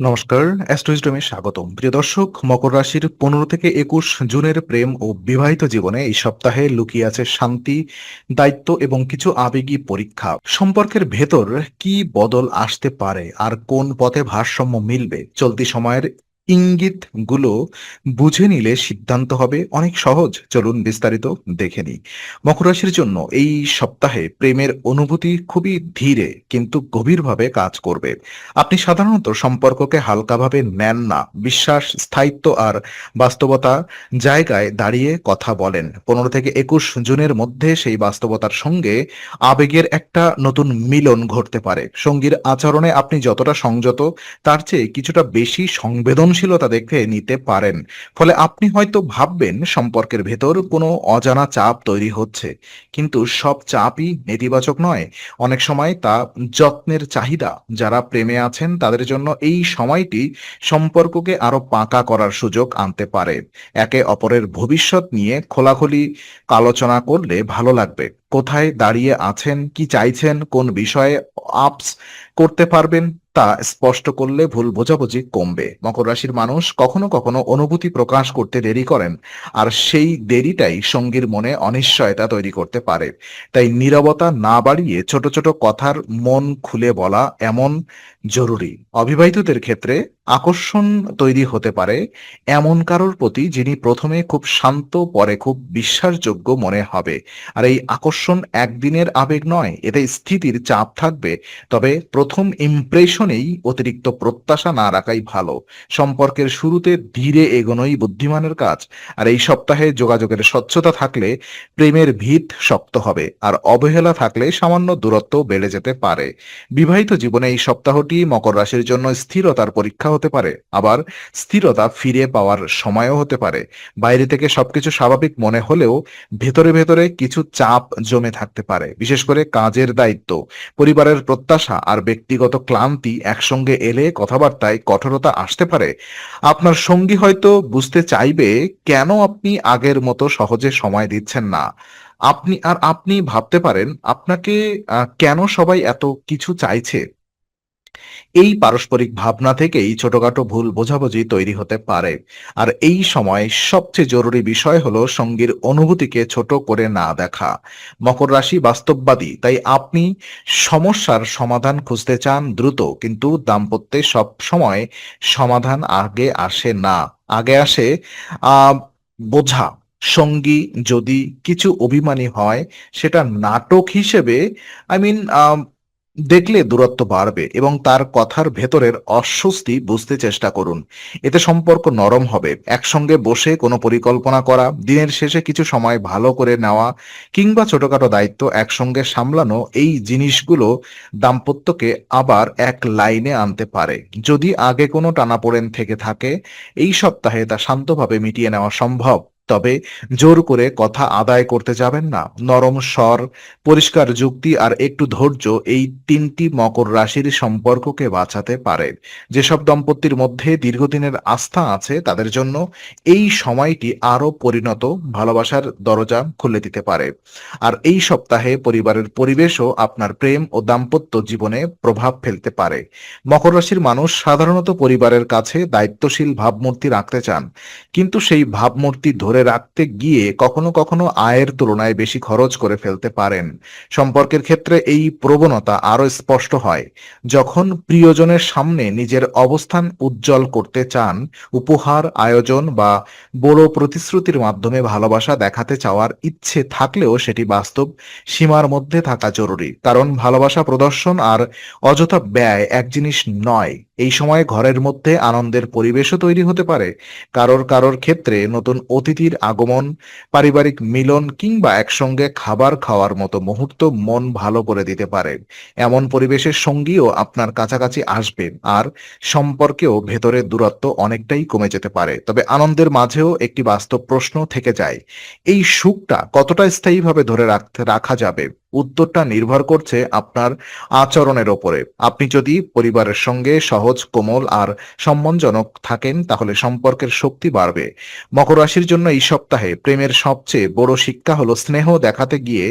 নমস্কার, অ্যাস্ট্রোইজডমে স্বাগতম। প্রিয় দর্শক, মকর রাশির ১৫ থেকে ২১ জুনের প্রেম ও বিবাহিত জীবনে এই সপ্তাহে লুকিয়ে আছে শান্তি, দায়িত্ব এবং কিছু আবেগী পরীক্ষা। সম্পর্কের ভেতর কি বদল আসতে পারে আর কোন পথে ভারসাম্য মিলবে? চলতি সময়ের ইঙ্গিতগুলো বুঝে নিলে সিদ্ধান্ত হবে অনেক সহজ। চলুন বিস্তারিত দেখে নিই। মকর রাশির জন্য এই সপ্তাহে প্রেমের অনুভূতি খুবই ধীরে কিন্তু গভীরভাবে কাজ করবে। আপনি সাধারণত সম্পর্ককে হালকাভাবে নেন না। বিশ্বাস, স্থায়িত্ব আর বাস্তবতা জায়গায় দাঁড়িয়ে কথা বলেন। ১৫ থেকে ২১ জুনের মধ্যে সেই বাস্তবতার সঙ্গে আবেগের একটা নতুন মিলন ঘটতে পারে। সঙ্গীর আচরণে আপনি যতটা সংযত, তার চেয়ে কিছুটা বেশি সংবেদনশীলতা দেখে নিতে পারেন। ফলে আপনি হয়তো ভাববেন সম্পর্কের ভেতর কোনো অজানা চাপ তৈরি হচ্ছে। কিন্তু সব চাপই নেতিবাচক নয়। অনেক সময় তা যত্নের চাহিদা। যারা প্রেমে আছেন তাদের জন্য এই সময়টি সম্পর্ককে আরো পাকা করার সুযোগ আনতে পারে। একে অপরের ভবিষ্যৎ নিয়ে খোলাখুলি আলোচনা করলে ভালো লাগবে। কোথায় দাঁড়িয়ে আছেন, কি চাইছেন, কোন বিষয়ে আপস করতে পারবেন তা স্পষ্ট করলে ভুল বোঝাবুঝি কমবে। মকর রাশির মানুষ কখনো কখনো অনুভূতি প্রকাশ করতে দেরি করেন, আর সেই দেরিটাই সঙ্গীর মনে অনিশ্চয়তা তৈরি করতে পারে। তাই নীরবতা না বাড়িয়ে ছোট ছোট কথার মন খুলে বলা এমন জরুরি। অবিবাহিতদের ক্ষেত্রে আকর্ষণ তৈরি হতে পারে এমন কারোর প্রতি যিনি প্রথমে খুব শান্ত, পরে খুব বিশ্বাসযোগ্য মনে হবে। আর এই আকর্ষণ একদিনের আবেগ নয়, এতে স্থিতির চাপ থাকবে। তবে প্রথম ইমপ্রেশনেই অতিরিক্ত প্রত্যাশা না রাখাই ভালো। সম্পর্কের শুরুতে ধীরে এগোনোই বুদ্ধিমানের কাজ। আর এই সপ্তাহে যোগাযোগের স্বচ্ছতা থাকলে প্রেমের ভিত শক্ত হবে, আর অবহেলা থাকলে সামান্য দূরত্ব বেড়ে যেতে পারে। বিবাহিত জীবনে এই সপ্তাহটি মকর রাশির জন্য স্থিরতার পরীক্ষা হতে পারে, আবার স্থিরতা ফিরে পাওয়ার সময়ও হতে পারে। বাইরে থেকে সবকিছু স্বাভাবিক মনে হলেও ভেতরে ভেতরে কিছু চাপ জমে থাকতে পারে, বিশেষ করে কাজের দায়িত্ব, পরিবারের প্রত্যাশা আর ব্যক্তিগত ক্লান্তি একসঙ্গে এলে কথাবার্তায় কঠোরতা আসতে পারে। আপনার সঙ্গী হয়তো বুঝতে চাইবে কেন আপনি আগের মতো সহজে সময় দিচ্ছেন না। আপনি ভাবতে পারেন আপনাকে কেন সবাই এত কিছু চাইছে। এই পারস্পরিক ভাবনা থেকেই ছোটখাটো ভুল বোঝাবুঝি তৈরি হতে পারে। আর এই সময় সবচেয়ে জরুরি বিষয় হলো সঙ্গীর অনুভূতিকে ছোট করে না দেখা। মকর রাশি বাস্তববাদী, তাই আপনি সমস্যার সমাধান খুঁজতে চান দ্রুত, কিন্তু দাম্পত্যে সব সময় সমাধান আগে আসে না। আগে আসে আহ বোঝা। সঙ্গী যদি কিছু অভিমানী হয়, সেটা নাটক হিসেবে আই মিন দেখলে দূরত্ব বাড়বে এবং তার কথার ভেতরের অস্বস্তি বুঝতে চেষ্টা করুন। এতে সম্পর্ক নরম হবে। একসঙ্গে বসে কোনো পরিকল্পনা করা, দিনের শেষে কিছু সময় ভালো করে নেওয়া কিংবা ছোটখাটো দায়িত্ব একসঙ্গে সামলানো, এই জিনিসগুলো দাম্পত্যকে আবার এক লাইনে আনতে পারে। যদি আগে কোনো টানাপোড়েন থেকে থাকে, এই সপ্তাহে তা শান্তভাবে মিটিয়ে নেওয়া সম্ভব। তবে জোর করে কথা আদায় করতে যাবেন না। নরম স্বর, পরিষ্কার যুক্তি আর একটু ধৈর্য, এই তিনটি মকর রাশির সম্পর্ককে বাঁচাতে পারে। যেসব দম্পতির মধ্যে দীর্ঘদিনের আস্থা আছে তাদের জন্য এই সময়টি আরো পরিণত ভালোবাসার দরজা খুলে দিতে পারে। আর এই সপ্তাহে পরিবারের পরিবেশও আপনার প্রেম ও দাম্পত্য জীবনে প্রভাব ফেলতে পারে। মকর রাশির মানুষ সাধারণত পরিবারের কাছে দায়িত্বশীল ভাবমূর্তি রাখতে চান, কিন্তু সেই ভাবমূর্তি ধরে রাখতে গিয়ে কখনো কখনো আয়ের তুলনায় বেশি খরচ করে ফেলতে পারেন। সম্পর্কের ক্ষেত্রে এই প্রবণতা আরো স্পষ্ট হয় যখন প্রিয়জনের সামনে নিজের অবস্থান উজ্জ্বল করতে চান। উপহার, আয়োজন বা বড় প্রতিশ্রুতির মাধ্যমে ভালোবাসা দেখাতে চাওয়ার ইচ্ছে থাকলেও সেটি বাস্তব সীমার মধ্যে থাকা জরুরি, কারণ ভালোবাসা প্রদর্শন আর অযথা ব্যয় এক জিনিস নয়। এই সময় ঘরের মধ্যে আনন্দের পরিবেশও তৈরি হতে পারে। কারোর কারোর ক্ষেত্রে নতুন অতিথির আগমন, পারিবারিক মিলন কিংবা একসঙ্গে খাবার খাওয়ার মতো মুহূর্ত মন ভালো করে দিতে পারে। এমন পরিবেশের সঙ্গীও আপনার কাছাকাছি আসবে, আর সম্পর্কেও ভেতরের দূরত্ব অনেকটাই কমে যেতে পারে। তবে আনন্দের মাঝেও একটি বাস্তব প্রশ্ন থেকে যায়, এই সুখটা কতটা স্থায়ীভাবে ধরে রাখা যাবে। উত্তরটা নির্ভর করছে আপনার আচরণের ওপরে। আপনি যদি পরিবারের সঙ্গে সহজ, কোমল আর সম্মানজনক থাকেন তাহলে সম্পর্কের শক্তি বাড়বে। মকর রাশির জন্য এই সপ্তাহে প্রেমের সবচেয়ে বড় শিক্ষা হলো স্নেহ দেখাতে গিয়ে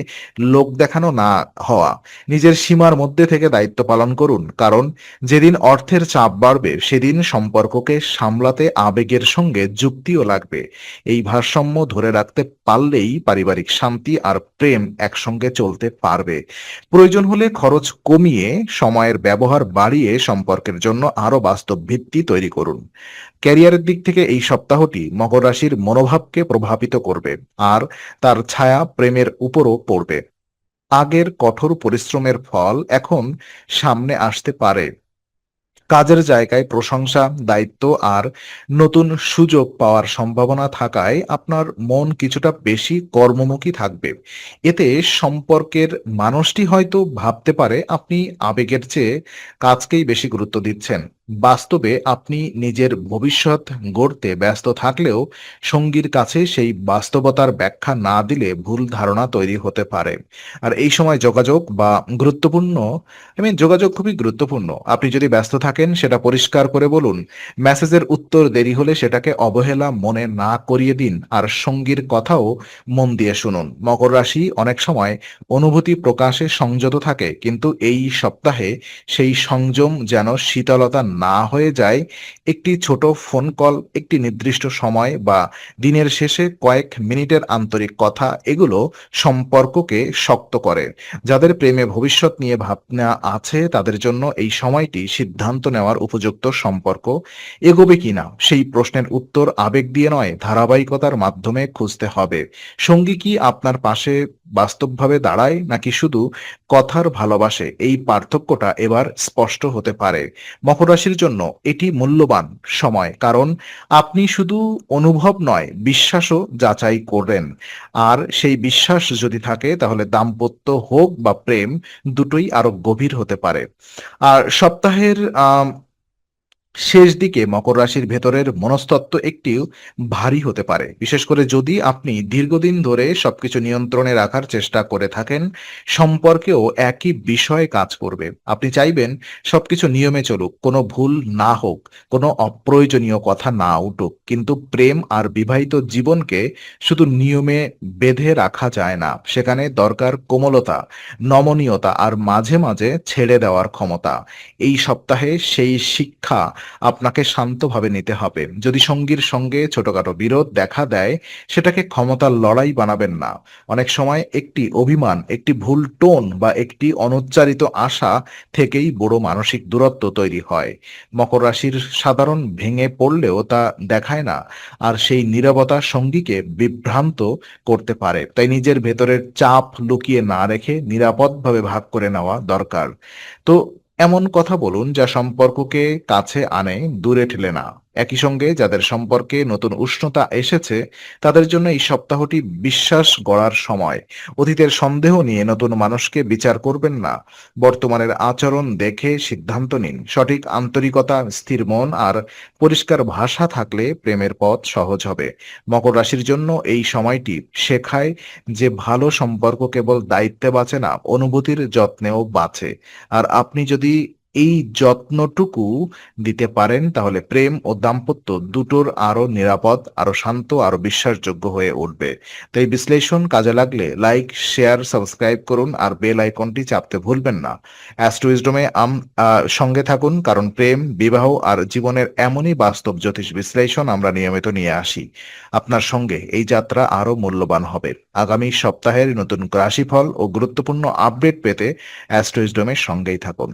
লোক দেখানো না হওয়া। নিজের সীমার মধ্যে থেকে দায়িত্ব পালন করুন, কারণ যেদিন অর্থের চাপ বাড়বে সেদিন সম্পর্ককে সামলাতে আবেগের সঙ্গে যুক্তিও লাগবে। এই ভারসাম্য ধরে রাখতে পারলেই পারিবারিক শান্তি আর প্রেম একসঙ্গে চলতে পারবে। প্রয়োজন হলে খরচ কমিয়ে সময়ের ব্যবহার বাড়িয়ে সম্পর্কের জন্য আরো বাস্তব ভিত্তি তৈরি করুন। ক্যারিয়ারের দিক থেকে এই সপ্তাহটি মকর রাশির মনোভাবকে প্রভাবিত করবে, আর তার ছায়া প্রেমের উপরও পড়বে। আগের কঠোর পরিশ্রমের ফল এখন সামনে আসতে পারে। কাজের জায়গায় প্রশংসা, দায়িত্ব আর নতুন সুযোগ পাওয়ার সম্ভাবনা থাকায় আপনার মন কিছুটা বেশি কর্মমুখী থাকবে। এতে সম্পর্কের মানুষটি হয়তো ভাবতে পারে আপনি আবেগের চেয়ে কাজকেই বেশি গুরুত্ব দিচ্ছেন। বাস্তবে আপনি নিজের ভবিষ্যৎ গড়তে ব্যস্ত থাকলেও সঙ্গীর কাছে সেই বাস্তবতার ব্যাখ্যা না দিলে ভুল ধারণা তৈরি হতে পারে। আর এই সময় যোগাযোগ বা গুরুত্বপূর্ণ যোগাযোগ খুবই গুরুত্বপূর্ণ। আপনি যদি ব্যস্ত থাকেন সেটা পরিষ্কার করে বলুন। মেসেজের উত্তর দেরি হলে সেটাকে অবহেলা মনে না করিয়ে দিন, আর সঙ্গীর কথাও মন দিয়ে শুনুন। মকর রাশি অনেক সময় অনুভূতি প্রকাশে সংযত থাকে, কিন্তু এই সপ্তাহে সেই সংযম যেন শীতলতা না হয়ে যায়। একটি ছোট ফোন কল, একটি নির্দিষ্ট সময় বা দিনের শেষে কয়েক মিনিটের আন্তরিক কথা, এগুলো সম্পর্ককে শক্ত করে। যাদের প্রেমে ভবিষ্যৎ নিয়ে ভাবনা আছে তাদের জন্য এই সময়টি সিদ্ধান্ত নেওয়ার উপযুক্ত। সম্পর্ক এগোবে কিনা সেই প্রশ্নের উত্তর আবেগ দিয়ে নয়, ধারাবাহিকতার মাধ্যমে খুঁজতে হবে। সঙ্গী কি আপনার পাশে বাস্তবভাবে দাঁড়ায় নাকি শুধু কথার ভালোবাসে, এই পার্থক্যটা এবার স্পষ্ট হতে পারে। মকর রাশির জন্য এটি মূল্যবান সময়, কারণ আপনি শুধু অনুভব নয়, বিশ্বাসও যাচাই করেন। আর সেই বিশ্বাস যদি থাকে তাহলে দাম্পত্য হোক বা প্রেম, দুটোই আরো গভীর হতে পারে। আর সপ্তাহের শেষ দিকে মকর রাশির ভেতরের মনস্তত্ত্ব একটু ভারী হতে পারে, বিশেষ করে যদি আপনি দীর্ঘদিন ধরে সবকিছু নিয়ন্ত্রণে রাখার চেষ্টা করে থাকেন। সম্পর্কেও একই বিষয়ে কাজ করবে। আপনি চাইবেন সবকিছু নিয়মে চলুক, কোনো ভুল না হোক, কোনো অপ্রয়োজনীয় কথা না উঠুক। কিন্তু প্রেম আর বিবাহিত জীবনকে শুধু নিয়মে বেঁধে রাখা যায় না, সেখানে দরকার কোমলতা, নমনীয়তা আর মাঝে মাঝে ছেড়ে দেওয়ার ক্ষমতা। এই সপ্তাহে সেই শিক্ষা আপনাকে শান্তভাবে নিতে হবে। যদি সঙ্গীর সঙ্গে ছোটখাটো বিরোধ দেখা দেয়, সেটাকে ক্ষমতার লড়াই বানাবেন না। অনেক সময় একটি অভিমান, একটি ভুল টোন বা একটি অনুচ্চারিত আশা থেকেই বড় মানসিক দূরত্ব তৈরি হয়। মকর রাশির সাধারণ ভেঙে পড়লেও তা দেখায় না, আর সেই নীরবতা সঙ্গীকে বিভ্রান্ত করতে পারে। তাই নিজের ভেতরের চাপ লুকিয়ে না রেখে নিরাপদভাবে ভাগ করে নেওয়া দরকার। তো এমন কথা বলুন যা সম্পর্ককে কাছে আনে, দূরে ঠেলে না। একই সঙ্গে যাদের সম্পর্কে নতুন উষ্ণতা এসেছে তাদের জন্য এই সপ্তাহটি বিশ্বাস গড়ার সময়। অতীতের সন্দেহ নিয়ে নতুন মানুষকে বিচার করবেন না। বর্তমানের আচরণ দেখে সিদ্ধান্ত নিন। সঠিক আন্তরিকতা, স্থির মন আর পরিষ্কার ভাষা থাকলে প্রেমের পথ সহজ হবে। মকর রাশির জন্য এই সময়টি শেখায় যে ভালো সম্পর্ক কেবল দায়িত্বে বাঁচে না, অনুভূতির যত্নেও বাঁচে। আর আপনি যদি এই যত্নটুকু দিতে পারেন তাহলে প্রেম ও দাম্পত্য দুটোর আরো নিরাপদ, আরো শান্ত, আরো বিশ্বাসযোগ্য হয়ে উঠবে। তো এই বিশ্লেষণ কাজে লাগলে লাইক, শেয়ার, সাবস্ক্রাইব করুন আর বেল আইকনটি চাপতে ভুলবেন না। অ্যাস্ট্রো উইজডমে সঙ্গে থাকুন, কারণ প্রেম, বিবাহ আর জীবনের এমনই বাস্তব জ্যোতিষ বিশ্লেষণ আমরা নিয়মিত নিয়ে আসি। আপনার সঙ্গে এই যাত্রা আরো মূল্যবান হবে। আগামী সপ্তাহের নতুন রাশিফল ও গুরুত্বপূর্ণ আপডেট পেতে অ্যাস্ট্রো উইজডমের সঙ্গেই থাকুন।